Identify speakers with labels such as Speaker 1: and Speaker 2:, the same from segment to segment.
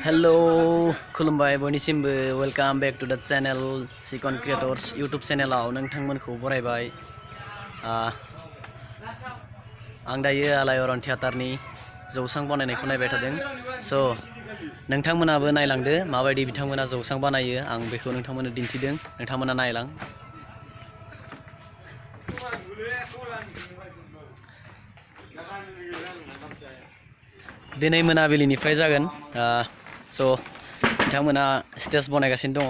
Speaker 1: Hello, खुलुमबाय बयनिसिमबो welcome back to the channel chicken creators YouTube चैनलाव नोंथांमोनखौ बरायबाय। आं दायो आलायरन थिएटारनि जौसां बानायनायखौ नायबाय थादों। स' नोंथांमोनाबो नायलांदो माबायदि बिथांमोना जौसां बानायो। आं बेखौ नोंथांमोननो दिन्थिदों, नोंथांमोना नायलां। दिनै मोनाबिलिनिफ्राय जागोन। स' बिथांमोना स्टेज बनायगासिनो दङ।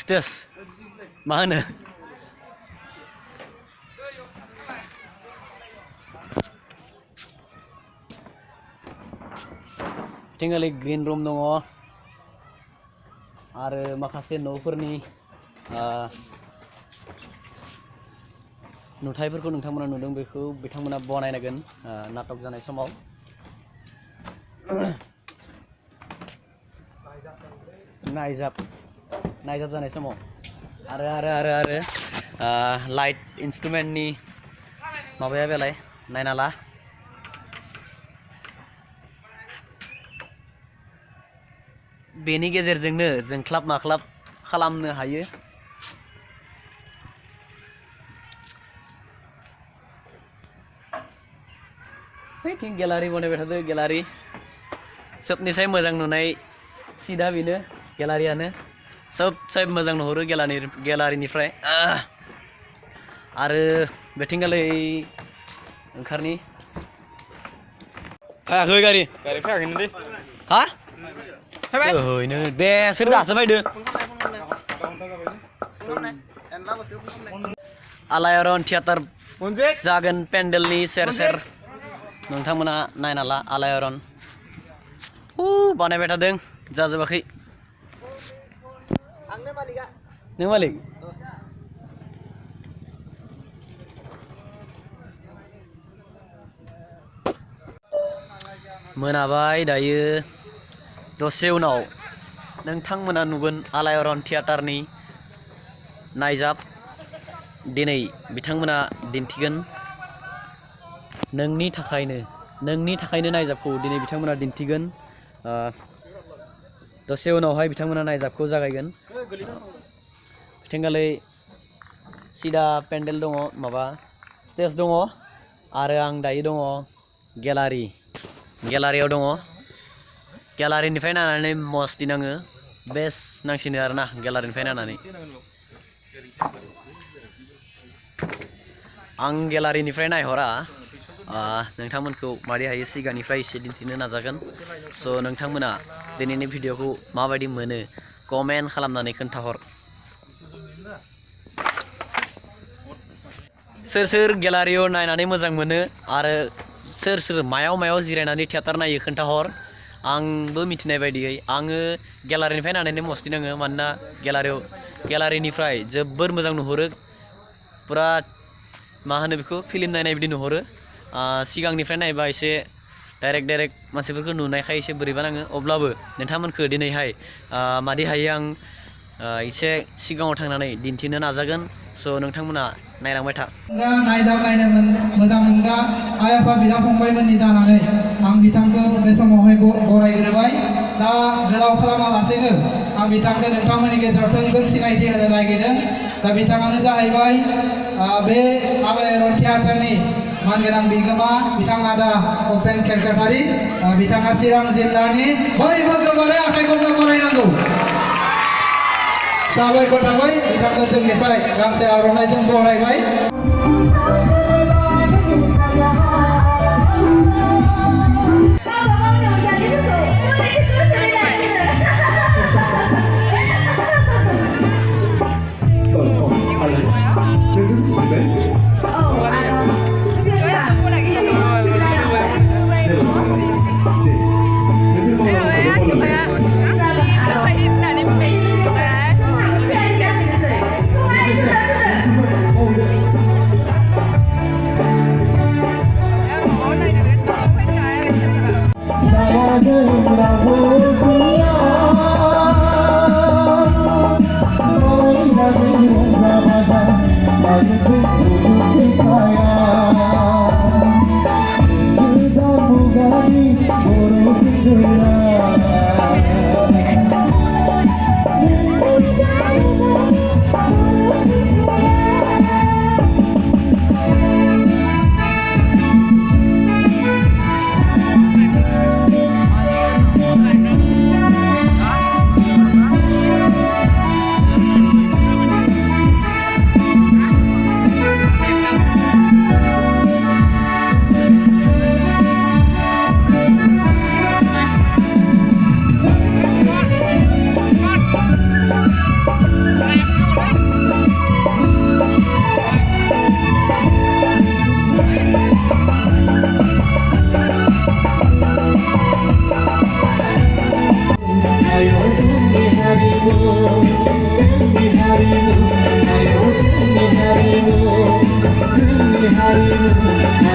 Speaker 1: स्टेज मा होनो? टिंगालि ग्रीन रूम दङ आरो माखासे न'फोरनि नुथायफोरखौ नोंथांमोना नुदों। बेखौ बिथांमोना बनायनांगोन नाटक जानाय समाव। नायजाब जानाय समाव आरो लाइट इन्सट्रुमेन्टनि माबाया बेलाय नायना ला। बेनि गेजेरजोंनो जोंख्लाब माख्लाब खालामनो हायो। फैथिं गेलारि बनायबाय थादो। गेलारि सबनिसाय मोजां नुनाय सिदा बेनो गेलारियानो सबसे मोजां नुहुरो गेलारिनिफ्राय। आरो बेथिंगालै ओंखारनि फैयाखै गारि फैयाखैनो दे। हा ओहैनो दे सोर दासो फैदो। आलायरन थिएटार जागोन पेन्डेलनि सेर सेर। नोंथांमोना नायना ला आलायरन बानायबाय थादों, जाजोबाखै। नों मालिक? मोनाबाय दायो। दसे उनाव नोंथांमोना नुगोन आलायरन थिएटारनि नायजाब। दिनै बिथांमोना दिन्थिगोन। नोंनि थाखायनो नायजाबखौ दिनै बिथांमोना दिन्थिगोन। दसे उनावहाय बिथांमोना नायजाबखौ जागायगोन। बिथिंगालै सिदा पेन्डेल दङ, माबा स्टेज दङ आरो आं दायो दङ गेलारियाव दङ। गेलारिनिफ्राय नायनानै मस्ति नाङो, बेस्ट नांसिनो आरोना गेलारिनिफ्राय नायनानै। आं गेलारिनिफ्राय नायहरा, नोंथांमोनखौ मारै हायो सिगांनिफ्राय एसे दिन्थिनो नाजागोन। स' नोंथांमोना दिनैनि भिडिअखौ माबायदि मोनो कमेन्ट खालामनानै खोन्थाहर। सोर गेलारियाव नायनानै मोजां मोनो आरो सोर मायाव जिरायनानै थिएटार नायो खोन्थाहर। आंबो मिथिनाय बायदियै आङो गेलारिनिफ्राय नायनानै मस्ति नाङो, मानोना गेलारिनिफ्राय जोबोर मोजां नुहुरो। पुरा मा होनो बेखौ फिल्म नायनाय बिदि नुहुरो। सिगांनिफ्राय नायबा एसे डाइरेक्ट मानसिफोरखौ नुनायखाय एसे बोरैबा नाङो। अब्लाबो नोंथांमोनखौ दिनैहाय मादै हायो आं एसे सिगाङाव थांनानै दिन्थिनो नाजागोन। स' नोंथांमोना नायलांबाय था।
Speaker 2: नायजाब नायनो मोजां मोनग्रा आइ आफा बिदा फंबायमोननि जानानै आं बिथांखौ बे समावहाय बरायग्रोबाय। दा गोलाव खालामालासेनो आं बिथांखौ नोंथांमोननि गेजेराव थोंजों सिनायथि होनो नागिरदों। दा बिथाङानो जाहैबाय बे आलायरन थिएटारनि मानगोनां बिगोमा बिथां आदा उपेन खेरखातारि। बिथाङा चिरां जिल्लानि। बयबो गोबारै आखाइ खबना बरायनांगौ। साबायखर थाबाय बिथांखौ जोंनिफ्राय गांसे आर'नाइजों बरायबाय। Thank you.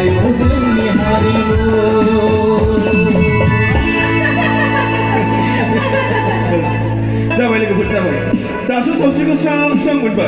Speaker 3: जायगायाव जोंनि हारिमु
Speaker 4: जाबाय लोगोफोर जाबाय दासो सावस्रिखौ स्रां स्रां मोनबाय